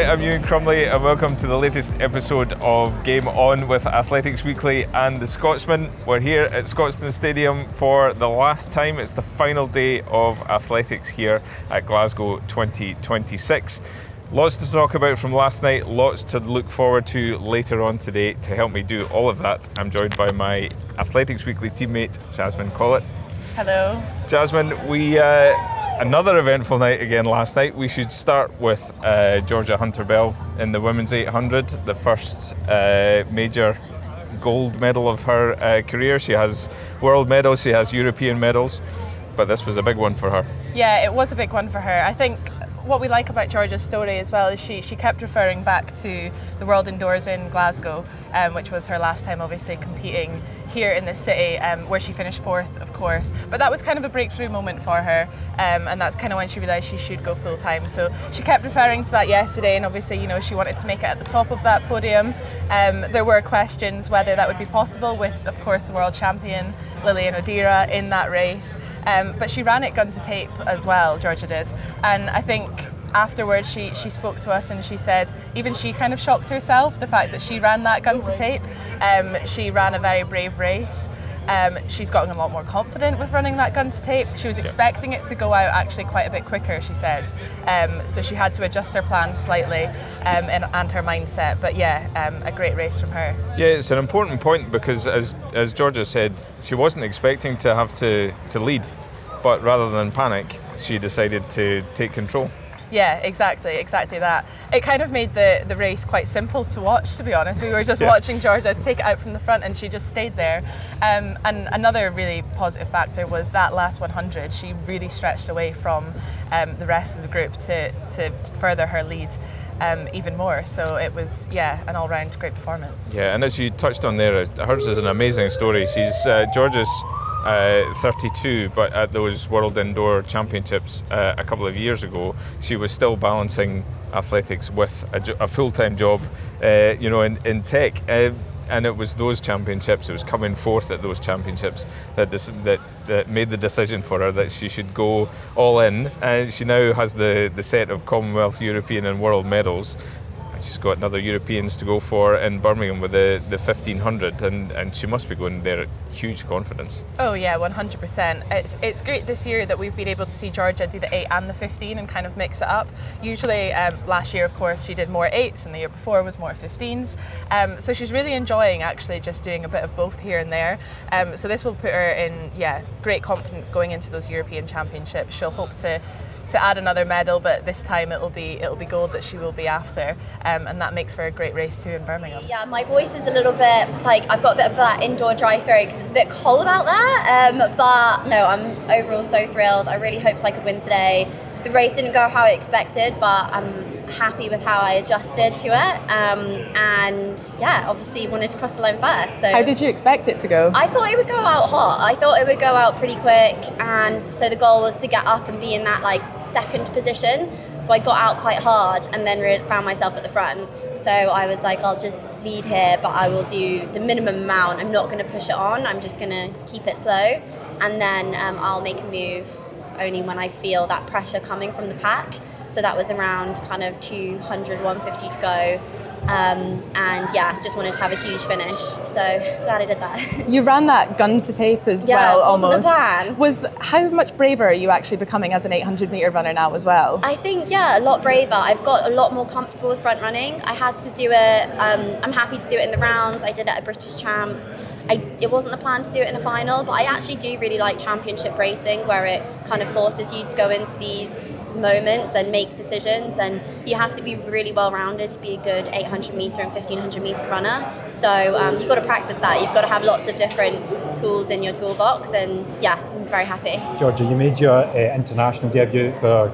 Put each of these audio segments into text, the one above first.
I'm Ewan Crumley and welcome to the latest episode of Game On with Athletics Weekly and the Scotsman. We're here at Scotstoun Stadium for the last time. It's the final day of athletics here at Glasgow 2026. Lots to talk about from last night, lots to look forward to later on today. To help me do all of that, I'm joined by my Athletics Weekly teammate, Jasmine Collett. Hello. Jasmine, another eventful night again last night. We should start with Georgia Hunter-Bell in the women's 800, the first major gold medal of her career. She has world medals, she has European medals, but this was a big one for her. Yeah, it was a big one for her. I think what we like about Georgia's story as well is she kept referring back to the World Indoors in Glasgow, which was her last time obviously competing here in the city, where she finished fourth, of course. But that was kind of a breakthrough moment for her, and that's kind of when she realised she should go full time. So she kept referring to that yesterday, and obviously, she wanted to make it at the top of that podium. There were questions whether that would be possible with, of course, the world champion Lilian Odira in that race, but she ran it gun to tape as well, Georgia did, and I think afterwards she spoke to us and she said even she kind of shocked herself, the fact that she ran that gun to tape. She ran a very brave race. She's gotten a lot more confident with running that gun to tape. She was expecting it to go out actually quite a bit quicker, she said. So she had to adjust her plans slightly and her mindset. But a great race from her. Yeah, it's an important point because as Georgia said, she wasn't expecting to have to lead, but rather than panic, she decided to take control. Yeah, exactly that. It kind of made the race quite simple to watch, to be honest. We were just watching Georgia take it out from the front and she just stayed there. And another really positive factor was that last 100. She really stretched away from the rest of the group to further her lead even more. So it was, an all-round great performance. Yeah, and as you touched on there, hers is an amazing story. She's Georgia's 32, but at those World Indoor Championships a couple of years ago, she was still balancing athletics with a full-time job, in tech. And it was those championships, it was coming fourth at those championships that made the decision for her that she should go all in. And she now has the set of Commonwealth, European and world medals. She's got another Europeans to go for in Birmingham with the 1500, and she must be going there at huge confidence. Oh yeah, 100%. It's great this year that we've been able to see Georgia do the 8 and the 15 and kind of mix it up. Usually last year, of course, she did more 8s and the year before was more 15s. So she's really enjoying actually just doing a bit of both here and there. So this will put her in great confidence going into those European Championships. She'll hope to add another medal, but this time it'll be gold that she will be after, and that makes for a great race too in Birmingham. Yeah, my voice is a little bit I've got a bit of that indoor dry throat because it's a bit cold out there, but no, I'm overall so thrilled. I really hoped I could win today. The race didn't go how I expected, but I'm happy with how I adjusted to it, and obviously wanted to cross the line first. So how did you expect it to go? I thought it would go out hot. I thought it would go out pretty quick, and so the goal was to get up and be in that second position. So I got out quite hard and then found myself at the front. So I was like, I'll just lead here, but I will do the minimum amount. I'm not going to push it on. I'm just going to keep it slow, and then I'll make a move only when I feel that pressure coming from the pack. So that was around kind of 200, 150 to go. Just wanted to have a huge finish. So glad I did that. You ran that gun to tape as well, almost. Wasn't the plan. How much braver are you actually becoming as an 800 metre runner now as well? I think, a lot braver. I've got a lot more comfortable with front running. I had to do it, I'm happy to do it in the rounds. I did it at British Champs. It wasn't the plan to do it in a final, but I actually do really like championship racing, where it kind of forces you to go into these moments and make decisions, and you have to be really well rounded to be a good 800 metre and 1500 metre runner. So you've got to practice that. You've got to have lots of different tools in your toolbox, and I'm very happy. Georgia, you made your international debut for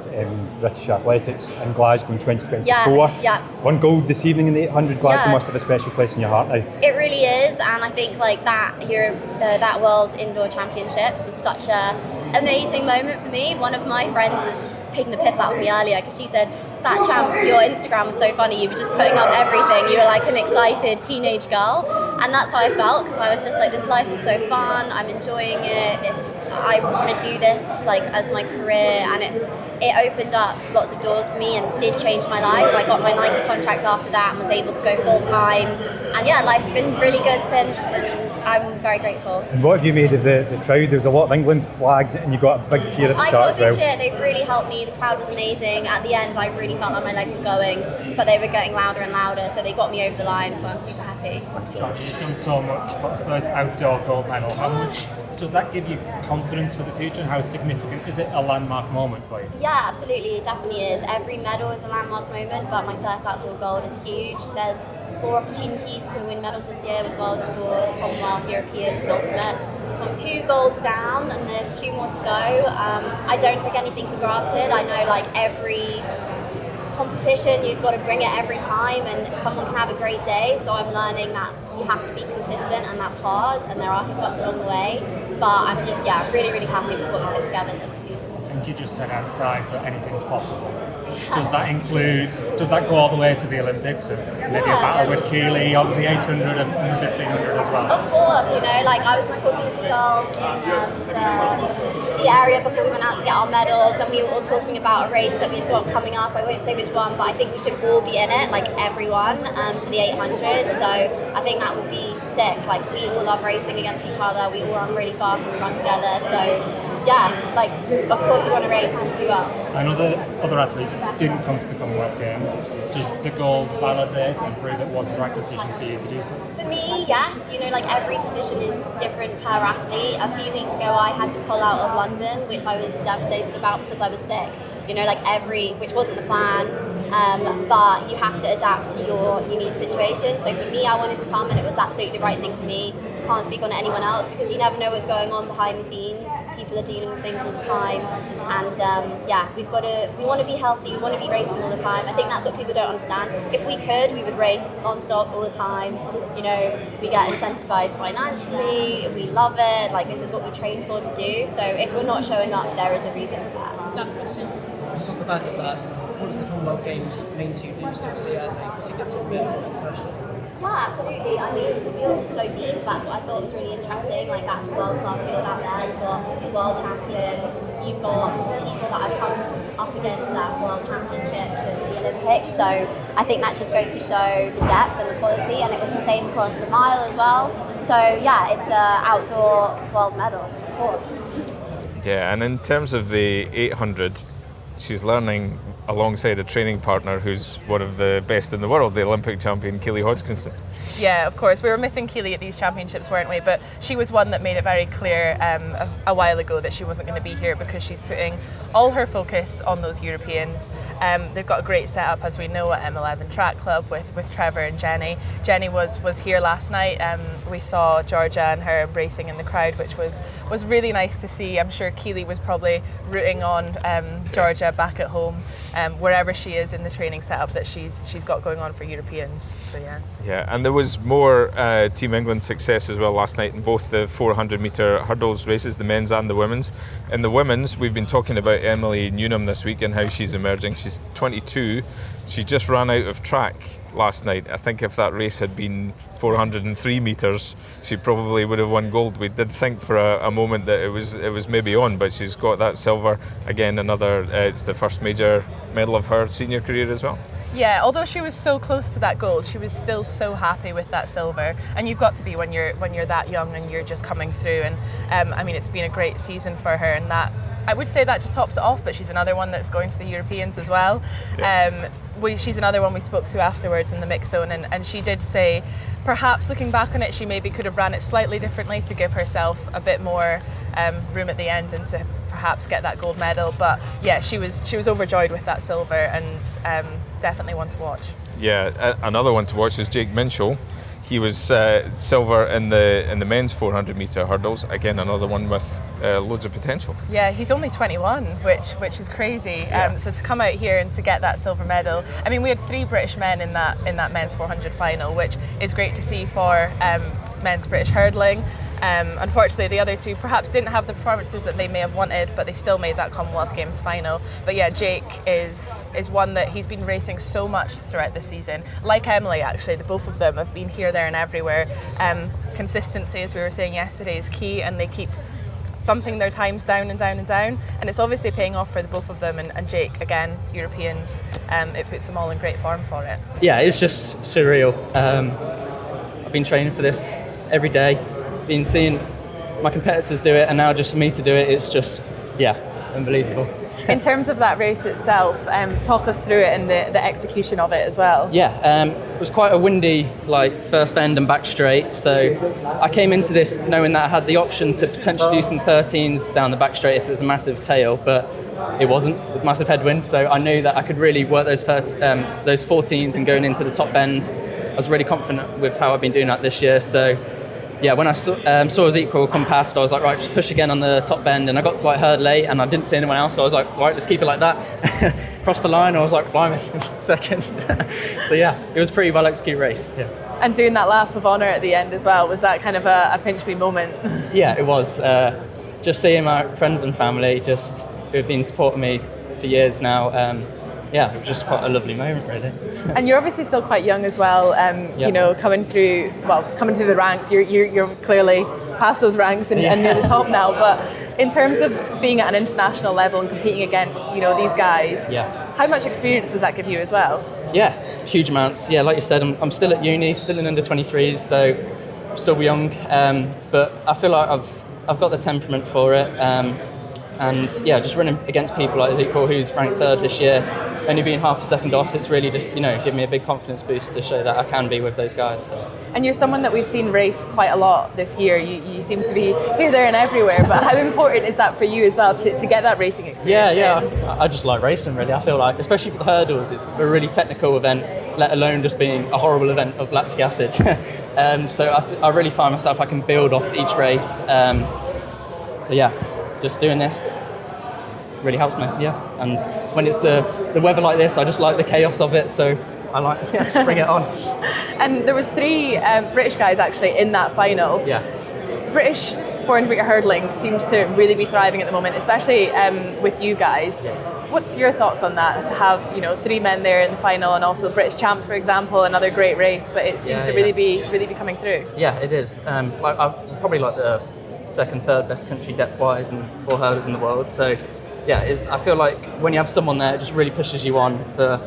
British Athletics in Glasgow in 2024. Yeah. One gold this evening in the 800. Glasgow must have a special place in your heart now. It really is, and I think that World Indoor Championships was such a amazing moment for me. One of my friends was taking the piss out of me earlier because she said, that champs, your Instagram was so funny, you were just putting up everything, you were like an excited teenage girl, And that's how I felt, because I was just like, this life is so fun, I'm enjoying it, I want to do this like as my career, and it opened up lots of doors for me and did change my life. I got my Nike contract after that and was able to go full time, and yeah, life's been really good since, and I'm very grateful. And what have you made of the crowd? There was a lot of England flags and you got a big cheer at the I start got as a well. good cheer, they really helped me, the crowd was amazing. At the end I really felt like my legs were going, but they were getting louder and louder, so they got me over the line, so I'm super happy. Georgia, you've done so much, but the first outdoor gold medal, how much does that give you confidence for the future, and how significant is it a landmark moment for you? Yeah, absolutely, it definitely is. Every medal is a landmark moment, but my first outdoor gold is huge. There's 4 opportunities to win medals this year with World Indoors, Commonwealth, Europeans and Ultimate. So I'm 2 golds down and there's 2 more to go. I don't take anything for granted. I know like every competition you've got to bring it every time, and someone can have a great day, so I'm learning that you have to be consistent, and that's hard, and there are hiccups along the way, but I'm just really happy with what we put together this season. I think you just said outside that anything's possible. Does that go all the way to the Olympics, and maybe a battle with Keely on the 800 and 1500 as well? Of course, like I was just talking to the girls in the area before we went out to get our medals, and we were all talking about a race that we've got coming up. I won't say which one, but I think we should all be in it, like everyone, for the 800. So I think that would be sick. Like we all love racing against each other. We all run really fast when we run together. So yeah, like of course we want to race and do well. I know that other athletes didn't come to the Commonwealth Games. Does the gold validate and prove it was the right decision for you to do so? For me, yes. Like every decision is different per athlete. A few weeks ago I had to pull out of London, which I was devastated about because I was sick. Which wasn't the plan, but you have to adapt to your unique situation. So for me, I wanted to come, and it was absolutely the right thing for me. Can't speak on anyone else because you never know what's going on behind the scenes. People are dealing with things all the time, and we want to be healthy. We want to be racing all the time. I think that's what people don't understand. If we could, we would race non-stop all the time. We get incentivized financially. We love it. Like this is what we train for to do. So if we're not showing up, there is a reason for that. Last question. Just off the back of that, what does the Commonwealth Games mean to you? Do you still see it as a significant medal internationally? Yeah, absolutely. I mean, the field is so deep. That's what I thought was really interesting. Like, that's a world-class field out there. You've got the world champion. You've got people that have come up against that world championships and the Olympics. So I think that just goes to show the depth and the quality. And it was the same across the mile as well. So yeah, it's an outdoor world medal, of course. Yeah, and in terms of the 800, she's learning alongside a training partner who's one of the best in the world, the Olympic champion Keely Hodgkinson. Yeah, of course. We were missing Keely at these championships, weren't we? But she was one that made it very clear a while ago that she wasn't going to be here because she's putting all her focus on those Europeans. They've got a great setup, as we know, at M11 Track Club with Trevor and Jenny. Jenny was here last night. We saw Georgia and her racing in the crowd, which was really nice to see. I'm sure Keely was probably rooting on Georgia back at home, wherever she is in the training setup that she's got going on for Europeans. So yeah. Yeah, and there was more Team England success as well last night in both the 400 metre hurdles races, the men's and the women's. In the women's, we've been talking about Emily Newnham this week and how she's emerging. She's 22. She just ran out of track last night. I think if that race had been 403 metres, she probably would have won gold. We did think for a moment that it was maybe on, but she's got that silver. Again, it's the first major medal of her senior career as well. Yeah, although she was so close to that gold, she was still so happy with that silver. And you've got to be when you're that young and you're just coming through. And I mean, it's been a great season for her, and that I would say that just tops it off. But she's another one that's going to the Europeans as well. Yeah. She's another one we spoke to afterwards in the mix zone, and she did say, perhaps looking back on it, she maybe could have ran it slightly differently to give herself a bit more room at the end and to perhaps get that gold medal. But yeah, she was overjoyed with that silver, and definitely one to watch. Yeah, another one to watch is Jake Minshull. He was silver in the men's 400 metre hurdles. Again, another one with loads of potential. Yeah, he's only 21, which is crazy. Yeah. So to come out here and to get that silver medal, I mean, we had 3 British men in that men's 400 final, which is great to see for men's British hurdling. Unfortunately, the other two perhaps didn't have the performances that they may have wanted, but they still made that Commonwealth Games final. But yeah, Jake is one that he's been racing so much throughout the season. Like Emily, actually, the both of them have been here, there and everywhere. Consistency, as we were saying yesterday, is key, and they keep bumping their times down and down and down, and it's obviously paying off for the both of them. And Jake, again, Europeans, it puts them all in great form for it. Yeah, it's just surreal. I've been training for this every day, been seeing my competitors do it, and now just for me to do it, it's just, yeah, unbelievable. In terms of that race itself, talk us through it and the execution of it as well. Yeah, it was quite a windy, first bend and back straight. So I came into this knowing that I had the option to potentially do some 13s down the back straight if it was a massive tail, but it wasn't. It was massive headwind. So I knew that I could really work those 14s and going into the top bend. I was really confident with how I've been doing that this year. So yeah, when I saw us equal come past, I was like, right, just push again on the top bend, and I got to herd late, and I didn't see anyone else, so I was like, right, let's keep it like that. Crossed the line, I was like, blimey, second. So yeah, it was a pretty well executed race. Yeah. And doing that lap of honour at the end as well, was that kind of a pinch me moment? Yeah, it was. Just seeing my friends and family who have been supporting me for years now. Yeah, it was just quite a lovely moment, really. And you're obviously still quite young as well. You know, coming through the ranks, you're clearly past those ranks and near the top now. But in terms of being at an international level and competing against, these guys, how much experience does that give you as well? Yeah, huge amounts. Yeah, like you said, I'm still at uni, still in under 23s, so I'm still young. But I feel like I've got the temperament for it. And yeah, just running against people like Ezekiel, who's ranked third this year, only being half a second off, it's really just, given me a big confidence boost to show that I can be with those guys. So. And you're someone that we've seen race quite a lot this year. You seem to be here, there and everywhere, but how important is that for you as well to get that racing experience? Yeah, I just like racing, really. I feel like, especially for the hurdles, it's a really technical event, let alone just being a horrible event of lactic acid. So I really find myself, I can build off each race. So yeah, just doing this really helps me, and when it's the weather like this, I just like the chaos of it, so I like just bring it on. And there was 3 British guys actually in that final. British 400 metre hurdling seems to really be thriving at the moment, especially with you guys. What's your thoughts on that, to have 3 men there in the final, and also British champs, for example, another great race, but it seems to really be coming through? Yeah, it is. I'm probably the second, third best country depth-wise and 4 hurdles in the world, so yeah, I feel like when you have someone there, it just really pushes you on for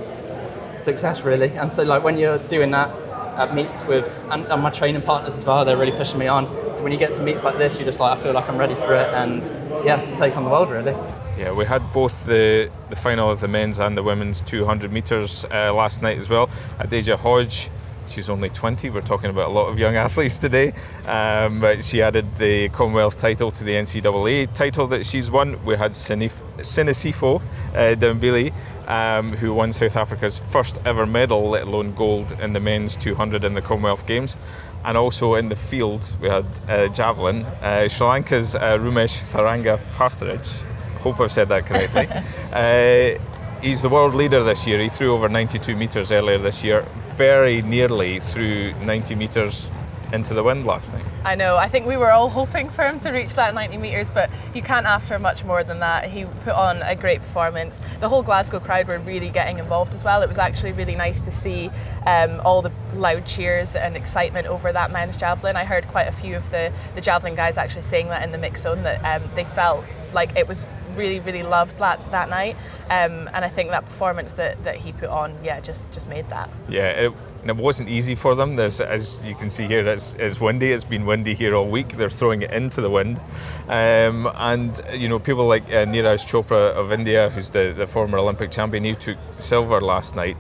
success, really. And so when you're doing that at meets with, and my training partners as well, they're really pushing me on. So when you get to meets like this, you're just I feel like I'm ready for it, and to take on the world, really. Yeah, we had both the final of the men's and the women's 200 metres last night as well. Adija Hodge, she's only 20. We're talking about a lot of young athletes today. But she added the Commonwealth title to the NCAA title that she's won. We had Sinisifo Dembele, who won South Africa's first ever medal, let alone gold, in the men's 200 in the Commonwealth Games. And also in the field, we had javelin, Sri Lanka's Rumesh Tharanga Parthraj. Hope I've said that correctly. He's the world leader this year. He threw over 92 metres earlier this year, very nearly threw 90 metres into the wind last night. I know, I think we were all hoping for him to reach that 90 metres, but you can't ask for much more than that. He put on a great performance. The whole Glasgow crowd were really getting involved as well. It was actually really nice to see all the loud cheers and excitement over that men's javelin. I heard quite a few of the javelin guys actually saying that in the mix zone, that they felt like it was really, really loved that night, and I think that performance that he put on, just made that. Yeah, it wasn't easy for them. There's, as you can see here, it's windy. It's been windy here all week. They're throwing it into the wind, and people like Neeraj Chopra of India, who's the former Olympic champion, he took silver last night.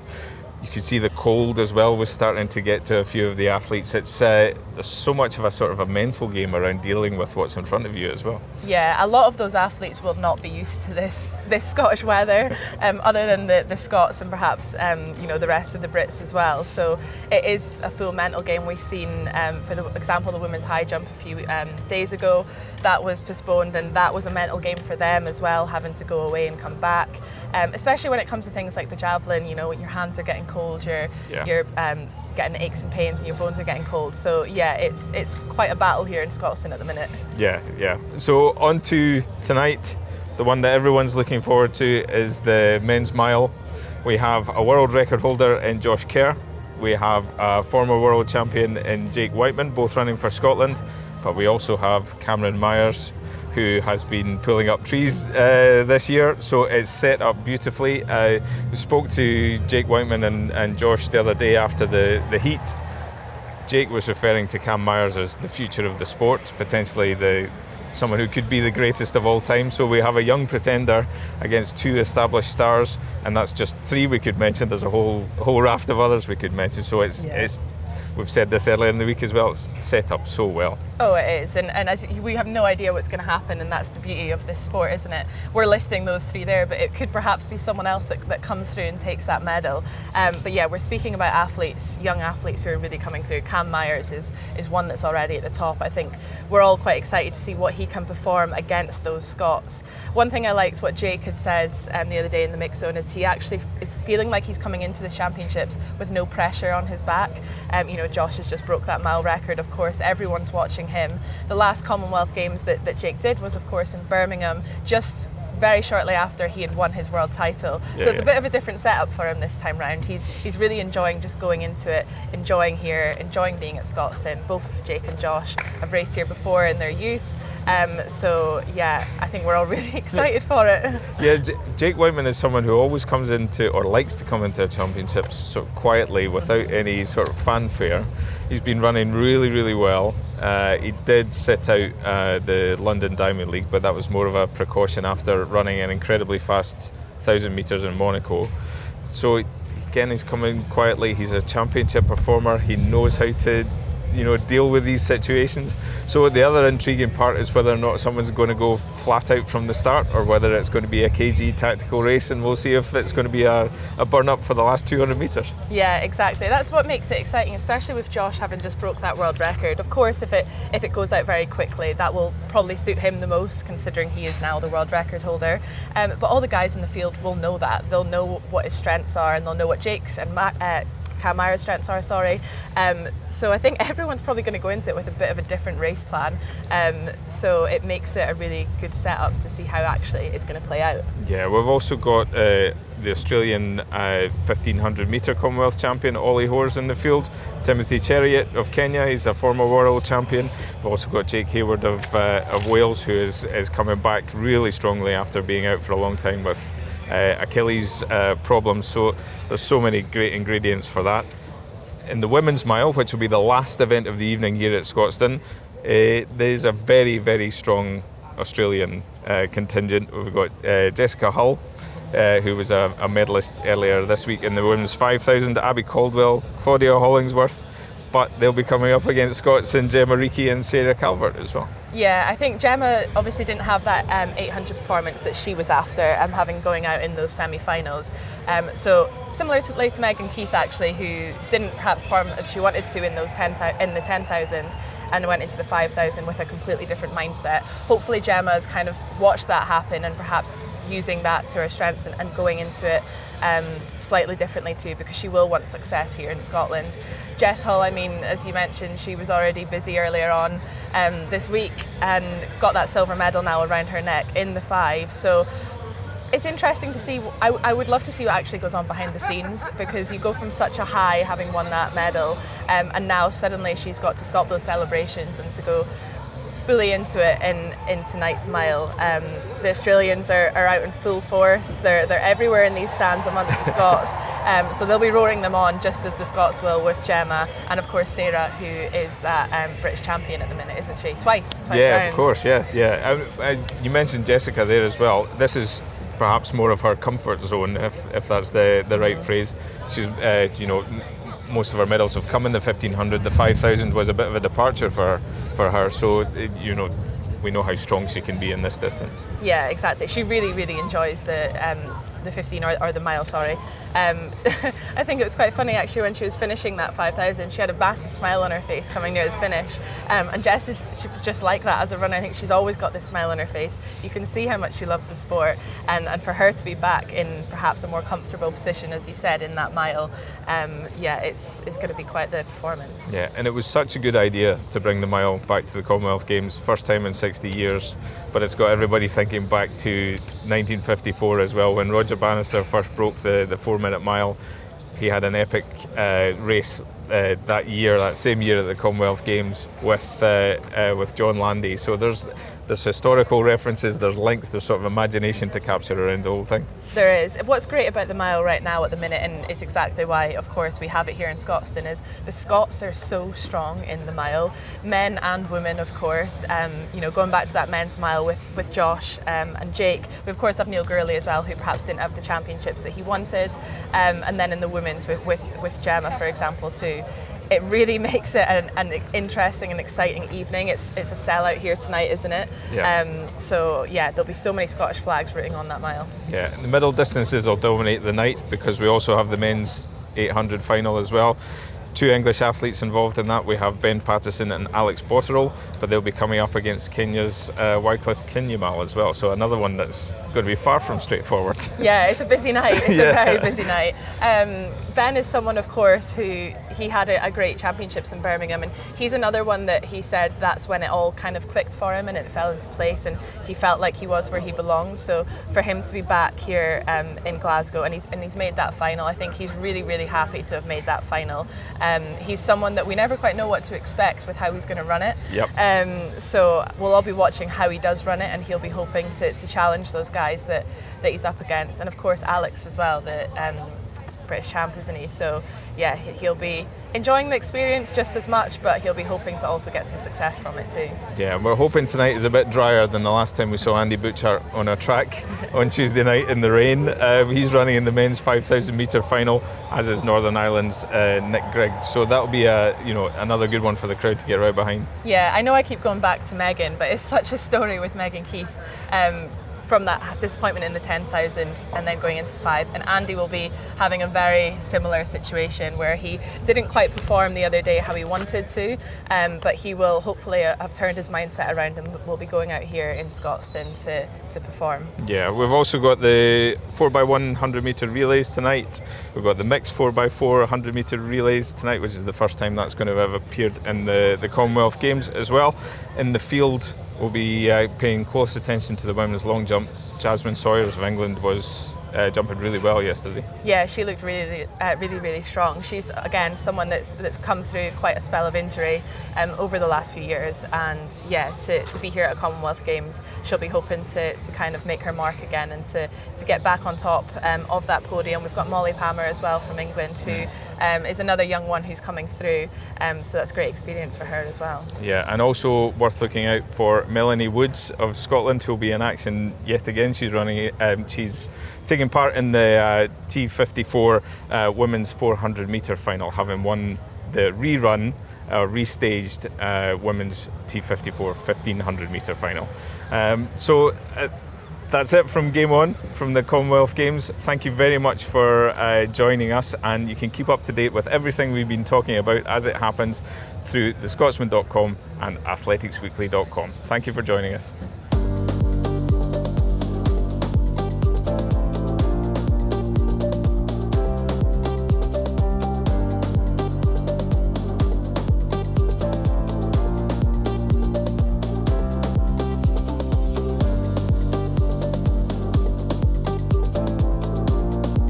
You could see the cold as well was starting to get to a few of the athletes. It's there's so much of a sort of a mental game around dealing with what's in front of you as well. Yeah, a lot of those athletes will not be used to this Scottish weather, other than the Scots and perhaps the rest of the Brits as well. So it is a full mental game. We've seen, for the example, the women's high jump a few days ago, that was postponed, and that was a mental game for them as well, having to go away and come back. Especially when it comes to things like the javelin, your hands are getting cold, you're getting aches and pains, and your bones are getting cold. So yeah, it's quite a battle here in Scotstoun at the minute. Yeah. So on to tonight. The one that everyone's looking forward to is the men's mile. We have a world record holder in Josh Kerr. We have a former world champion in Jake Whiteman, both running for Scotland. But we also have Cameron Myers, who has been pulling up trees this year. So it's set up beautifully. We spoke to Jake Whiteman and Josh the other day after the heat. Jake was referring to Cam Myers as the future of the sport, potentially someone who could be the greatest of all time. So we have a young pretender against two established stars, and that's just three we could mention. There's a whole raft of others we could mention. So it's we've said this earlier in the week as well, it's set up so well. Oh, it is, and as we have no idea what's going to happen, and that's the beauty of this sport, isn't it? We're listing those three there, but it could perhaps be someone else that comes through and takes that medal. But yeah, we're speaking about athletes, young athletes who are really coming through. Cam Myers is one that's already at the top. I think we're all quite excited to see what he can perform against those Scots. One thing I liked what Jake had said the other day in the mix zone is he actually is feeling like he's coming into the championships with no pressure on his back. Josh has just broke that mile record. Of course, everyone's watching him. The last Commonwealth Games that Jake did was, of course, in Birmingham, just very shortly after he had won his world title. So it's a bit of a different setup for him this time round. He's really enjoying just going into it, enjoying here, enjoying being at Scotstoun. Both Jake and Josh have raced here before in their youth. So yeah, I think we're all really excited for it. Yeah, Jake Whiteman is someone who always comes into, or likes to come into, a championships sort of quietly without any sort of fanfare. He's been running really, really well. He did sit out the London Diamond League, but that was more of a precaution after running an incredibly fast 1,000 metres in Monaco. So again, he's coming quietly. He's a championship performer. He knows how to deal with these situations. So the other intriguing part is whether or not someone's going to go flat out from the start, or whether it's going to be a cagey tactical race, and we'll see if it's going to be a burn up for the last 200 metres. Yeah, exactly. That's what makes it exciting, especially with Josh having just broke that world record. Of course, if it goes out very quickly, that will probably suit him the most, considering he is now the world record holder. But all the guys in the field will know that. They'll know what his strengths are, and they'll know what Jake's and Cam Myers' strengths are, so I think everyone's probably going to go into it with a bit of a different race plan, so it makes it a really good setup to see how actually it's going to play out. Yeah, we've also got the Australian 1500 metre Commonwealth champion Ollie Hoare's in the field. Timothy Cheruiyot of Kenya, he's a former world champion. We've also got Jake Hayward of Wales, who is coming back really strongly after being out for a long time with Achilles problems. So there's so many great ingredients for that. In the women's mile, which will be the last event of the evening here at Scotstoun, there's a very, very strong Australian contingent. We've got Jessica Hull, who was a medalist earlier this week in the women's 5,000, Abby Caldwell, Claudia Hollingsworth, but they'll be coming up against Scots and Gemma Reekie and Sarah Calvert as well. Yeah, I think Gemma obviously didn't have that 800 performance that she was after, having going out in those semi-finals. So similar to Megan Keith, actually, who didn't perhaps perform as she wanted to in the 10,000 and went into the 5,000 with a completely different mindset. Hopefully Gemma has kind of watched that happen and perhaps using that to her strengths and going into it slightly differently too, because she will want success here in Scotland. Jess Hull, I mean, as you mentioned, she was already busy earlier on this week and got that silver medal now around her neck in the 5. So it's interesting to see. I would love to see what actually goes on behind the scenes, because you go from such a high having won that medal, and now suddenly she's got to stop those celebrations and to go fully into it in tonight's mile. The Australians are out in full force. They're everywhere in these stands amongst the Scots, so they'll be roaring them on just as the Scots will with Gemma, and of course Sarah, who is that British champion at the minute, isn't she? Twice yeah, rounds. Of course, yeah. You mentioned Jessica there as well. This is perhaps more of her comfort zone, if that's the right phrase. She's most of her medals have come in the 1500. The 5000 was a bit of a departure for her, so we know how strong she can be in this distance. Yeah, exactly. She really, really enjoys the the 15 or the mile, sorry. I think it was quite funny actually when she was finishing that 5,000. She had a massive smile on her face coming near the finish, and Jess is just like that as a runner. I think she's always got this smile on her face. You can see how much she loves the sport, and for her to be back in perhaps a more comfortable position, as you said, in that mile, it's going to be quite the performance. Yeah, and it was such a good idea to bring the mile back to the Commonwealth Games, first time in 60 years, but it's got everybody thinking back to 1954 as well, when Roger Bannister first broke the 4-minute mile. He had an epic race that same year at the Commonwealth Games with John Landy. So there's historical references, there's links, there's sort of imagination to capture around the whole thing. There is. What's great about the mile right now at the minute, and it's exactly why, of course, we have it here in Scotstoun, is the Scots are so strong in the mile, men and women, of course. Going back to that men's mile with Josh and Jake, we of course have Neil Gurley as well, who perhaps didn't have the championships that he wanted, and then in the women's with Gemma, for example, too. It really makes it an interesting and exciting evening. It's a sellout here tonight, isn't it? Yeah. There'll be so many Scottish flags rooting on that mile. Yeah, the middle distances will dominate the night because we also have the men's 800 final as well. 2 English athletes involved in that. We have Ben Pattison and Alex Botterill, but they'll be coming up against Kenya's Wycliffe Kinyamal as well. So another one that's going to be far from straightforward. Yeah, it's a busy night. It's a very busy night. Ben is someone, of course, who he had a great championships in Birmingham, and he's another one that he said that's when it all kind of clicked for him and it fell into place, and he felt like he was where he belonged. So for him to be back here in Glasgow and he's made that final, I think he's really, really happy to have made that final. He's someone that we never quite know what to expect with how he's going to run it. Yep. So we'll all be watching how he does run it, and he'll be hoping to challenge those guys that he's up against. And of course Alex as well, the British champ, isn't he? So yeah, he'll be enjoying the experience just as much, but he'll be hoping to also get some success from it too. Yeah, we're hoping tonight is a bit drier than the last time we saw Andy Butchart on a track on Tuesday night in the rain. He's running in the men's 5,000 metre final, as is Northern Ireland's Nick Grigg. So that'll be another good one for the crowd to get right behind. Yeah, I know I keep going back to Megan, but it's such a story with Megan Keith. From that disappointment in the 10,000 and then going into the 5, and Andy will be having a very similar situation where he didn't quite perform the other day how he wanted to, but he will hopefully have turned his mindset around and will be going out here in Scotstoun to perform. Yeah, we've also got the 4x1 100 metre relays tonight. We've got the mixed 4x4 100 metre relays tonight, which is the first time that's going to have appeared in the Commonwealth Games as well. In the field, we'll be paying close attention to the women's long jump. Jasmine Sawyers of England was jumping really well yesterday. Yeah, she looked really strong. She's again someone that's come through quite a spell of injury over the last few years, and yeah, to be here at Commonwealth Games, she'll be hoping to kind of make her mark again and to get back on top of that podium. We've got Molly Palmer as well from England, who is another young one who's coming through, so that's a great experience for her as well. Yeah, and also worth looking out for Melanie Woods of Scotland, who'll be in action yet again. She's running. She's taking part in the T54 women's 400 metre final, having won the restaged women's T54 1500 metre final. That's it from Game On, from the Commonwealth Games. Thank you very much for joining us, and you can keep up to date with everything we've been talking about as it happens through thescotsman.com and athleticsweekly.com. Thank you for joining us.